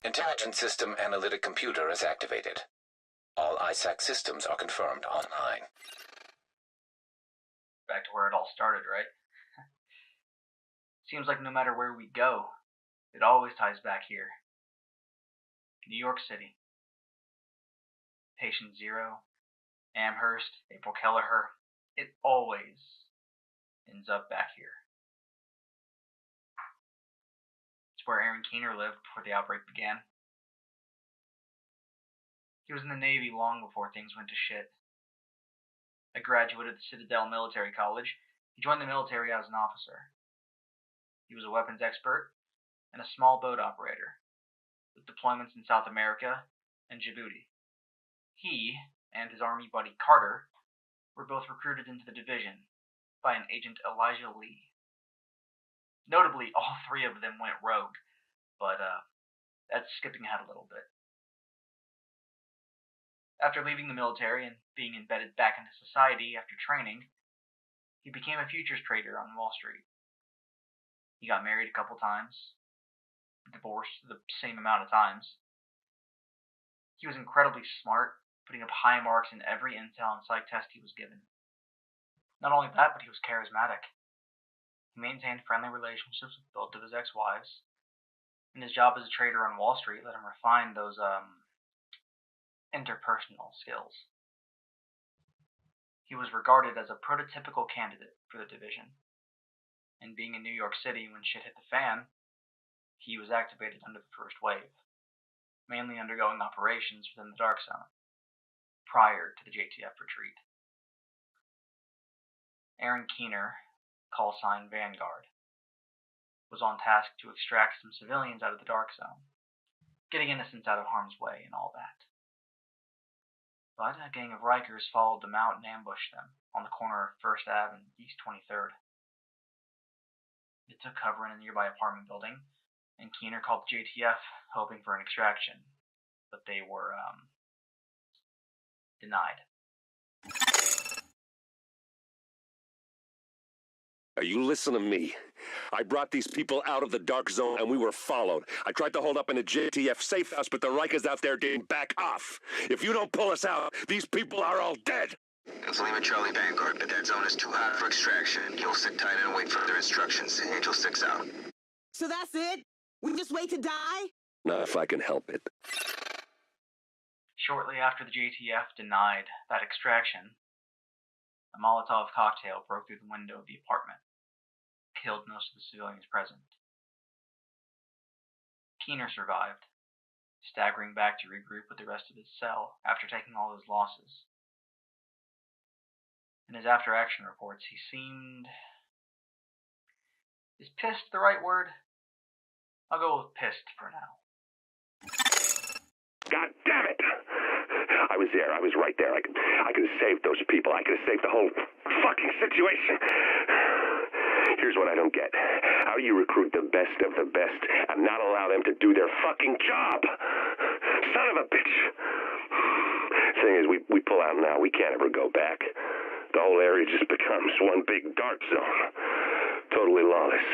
Intelligent System Analytic Computer is activated. All ISAC systems are confirmed online. Back to where it all started, right? Seems like no matter where we go, it always ties back here. New York City. Patient Zero, Amherst, April Kelleher, it always ends up back here. It's where Aaron Keener lived before the outbreak began. He was in the Navy long before things went to shit. A graduate of the Citadel Military College, he joined the military as an officer. He was a weapons expert and a small boat operator, with deployments in South America and Djibouti. He and his Army buddy Carter were both recruited into the division by an agent Elijah Lee. Notably, all three of them went rogue, but that's skipping ahead a little bit. After leaving the military and being embedded back into society after training, he became a futures trader on Wall Street. He got married a couple times, divorced the same amount of times. He was incredibly smart, putting up high marks in every intel and psych test he was given. Not only that, but he was charismatic. He maintained friendly relationships with both of his ex-wives, and his job as a trader on Wall Street let him refine those interpersonal skills. He was regarded as a prototypical candidate for the division, and being in New York City when shit hit the fan, he was activated under the first wave, mainly undergoing operations within the Dark Zone, prior to the JTF retreat. Aaron Keener, call sign Vanguard, was on task to extract some civilians out of the Dark Zone, getting innocents out of harm's way and all that. But a gang of Rikers followed them out and ambushed them on the corner of 1st Ave and East 23rd. They took cover in a nearby apartment building, and Keener called the JTF, hoping for an extraction, but they were, denied. Are you listening to me? I brought these people out of the Dark Zone and we were followed. I tried to hold up in a JTF safe house, but the Rikers out there didn't back off. If you don't pull us out, these people are all dead. It's Lima Charlie Vanguard, but that zone is too hot for extraction. You'll sit tight and wait further instructions. Angel 6 out. So that's it? We just wait to die? Not if I can help it. Shortly after the JTF denied that extraction, a Molotov cocktail broke through the window of the apartment, killed most of the civilians present. Keener survived, staggering back to regroup with the rest of his cell after taking all his losses. In his after-action reports, he seemed... Is pissed the right word? I'll go with pissed for now. God damn it! I was there. I was right there. I could have saved those people. I could have saved the whole fucking situation. Here's what I don't get. How do you recruit the best of the best and not allow them to do their fucking job? Son of a bitch. Thing is, we pull out now. We can't ever go back. The whole area just becomes one big dark zone. Totally lawless.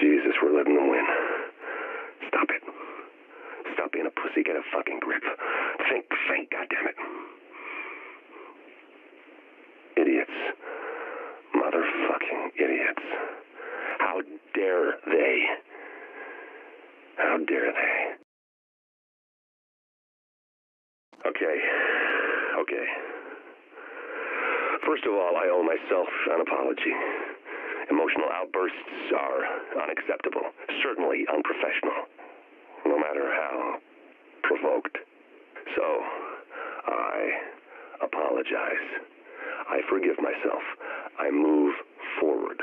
Jesus, we're letting them win. Stop it. Stop being a pussy. Get a fucking grip. Think, goddammit. Idiots. Motherfucking idiots. How dare they? How dare they? Okay. First of all, I owe myself an apology. Emotional outbursts are unacceptable. Certainly unprofessional. No matter how provoked. So, I apologize. I forgive myself. I move forward.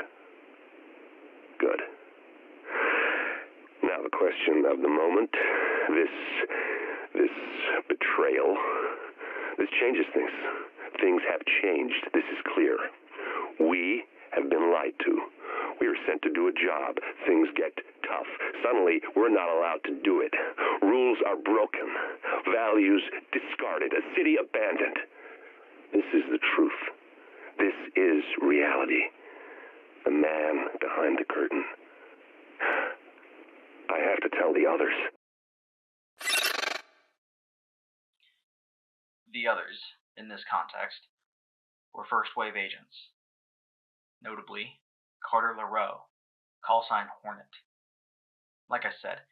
Good. Now the question of the moment. This betrayal. This changes things. Things have changed. This is clear. We have been lied to. We are sent to do a job. Things get tough. Suddenly, we're not allowed to do it. Rules are broken. Values discarded. A city abandoned. This is the truth. This is reality. The man behind the curtain. I have to tell the others. the others, in this context, were first-wave agents. Notably, Carter LaRoe, callsign Hornet. Like I said,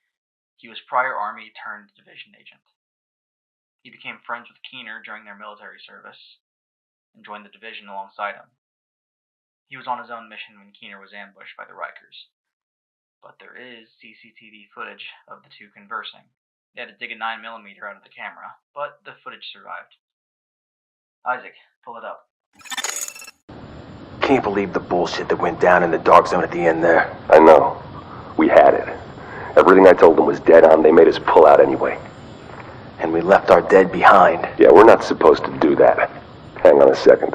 he was prior Army turned division agent. He became friends with Keener during their military service, and joined the division alongside him. He was on his own mission when Keener was ambushed by the Rikers. But there is CCTV footage of the two conversing. They had to dig a 9mm out of the camera, but the footage survived. Isaac, pull it up. Can't believe the bullshit that went down in the dark zone at the end there. I know. We had it. Everything I told them was dead on. They made us pull out anyway. And we left our dead behind. Yeah, we're not supposed to do that. Hang on a second.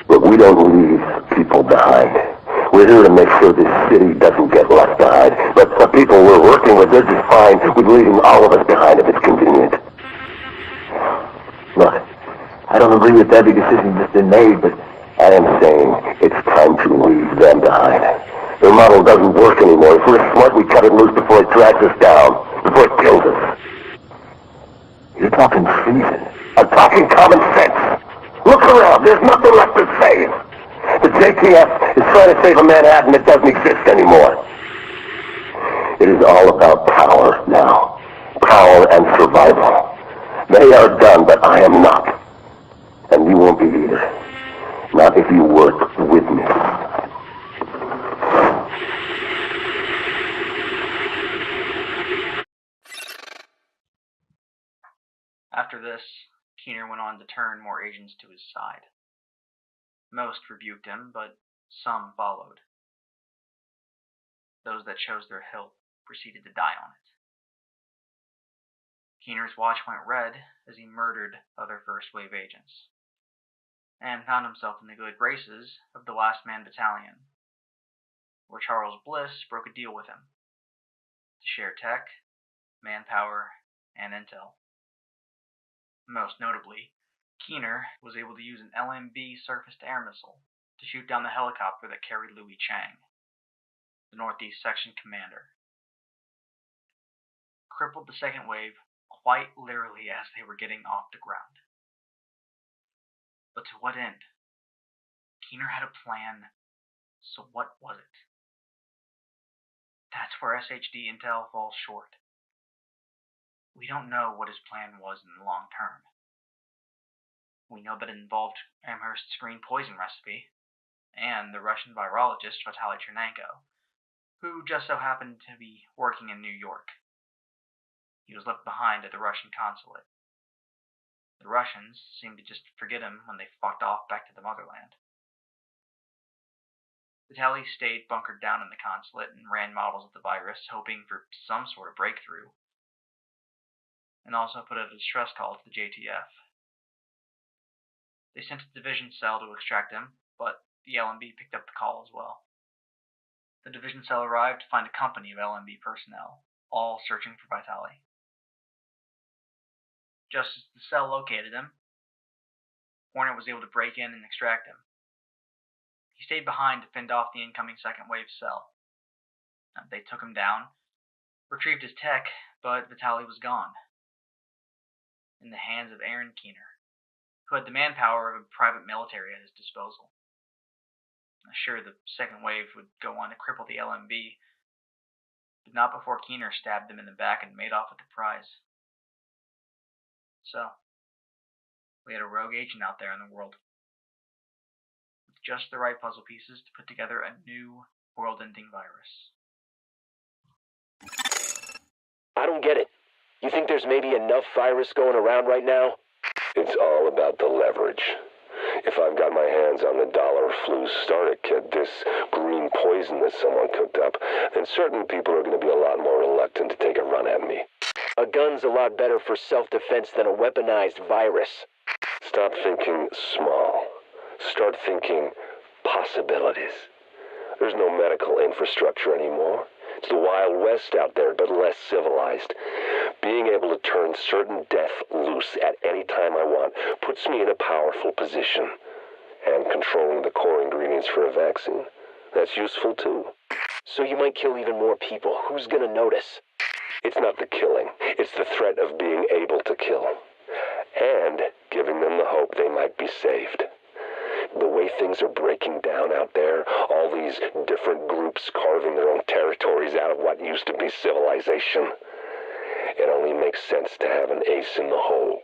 Look, we don't leave people behind. We're here to make sure this city doesn't get left behind. But the people we're working with, they're just fine with leaving all of us behind if it's convenient. Look, I don't agree with every decision that's been made, but I am saying it's time to leave them behind. Their model doesn't work anymore. If we're smart, we cut it loose before it drags us down, before it kills us. You're talking treason. I'm talking common sense. Look around. There's nothing left to save. The JTF is trying to save a Manhattan that doesn't exist anymore. It is all about power now. Power and survival. They are done, but I am not. And you won't be either. Not if you work with me. After this, Keener went on to turn more agents to his side. Most rebuked him, but some followed. Those that chose their hill proceeded to die on it. Keener's watch went red as he murdered other first-wave agents, and found himself in the good graces of the Last Man Battalion, where Charles Bliss broke a deal with him to share tech, manpower, and intel. Most notably, Keener was able to use an LMB surface-to-air missile to shoot down the helicopter that carried Louis Chang, the Northeast Section commander. Crippled the second wave quite literally as they were getting off the ground. But to what end? Keener had a plan, so what was it? That's where SHD intel falls short. We don't know what his plan was in the long term. We know that it involved Amherst's green poison recipe, and the Russian virologist Vitaly Chernenko, who just so happened to be working in New York. He was left behind at the Russian consulate. The Russians seemed to just forget him when they fucked off back to the motherland. Vitaly stayed bunkered down in the consulate and ran models of the virus, hoping for some sort of breakthrough, and also put out a distress call to the JTF. They sent a division cell to extract him, but the LMB picked up the call as well. The division cell arrived to find a company of LMB personnel, all searching for Vitaly. Just as the cell located him, Hornet was able to break in and extract him. He stayed behind to fend off the incoming second wave cell. They took him down, retrieved his tech, but Vitaly was gone, in the hands of Aaron Keener, who had the manpower of a private military at his disposal. Sure, the second wave would go on to cripple the LMB, but not before Keener stabbed them in the back and made off with the prize. So, we had a rogue agent out there in the world, with just the right puzzle pieces to put together a new world-ending virus. I don't get it. You think there's maybe enough virus going around right now? It's all about the leverage. If I've got my hands on the dollar flu starter kit, this green poison that someone cooked up, then certain people are going to be a lot more reluctant to take a run at me. A gun's a lot better for self-defense than a weaponized virus. Stop thinking small. Start thinking possibilities. There's no medical infrastructure anymore. It's the Wild West out there, but less civilized. Being able to turn certain death loose at any time I want puts me in a powerful position. And controlling the core ingredients for a vaccine, that's useful too. So you might kill even more people. Who's gonna notice? It's not the killing, it's the threat of being able to kill. And giving them the hope they might be saved. The way things are breaking down out there, all these different groups carving their own territories out of what used to be civilization, it only makes sense to have an ace in the hole.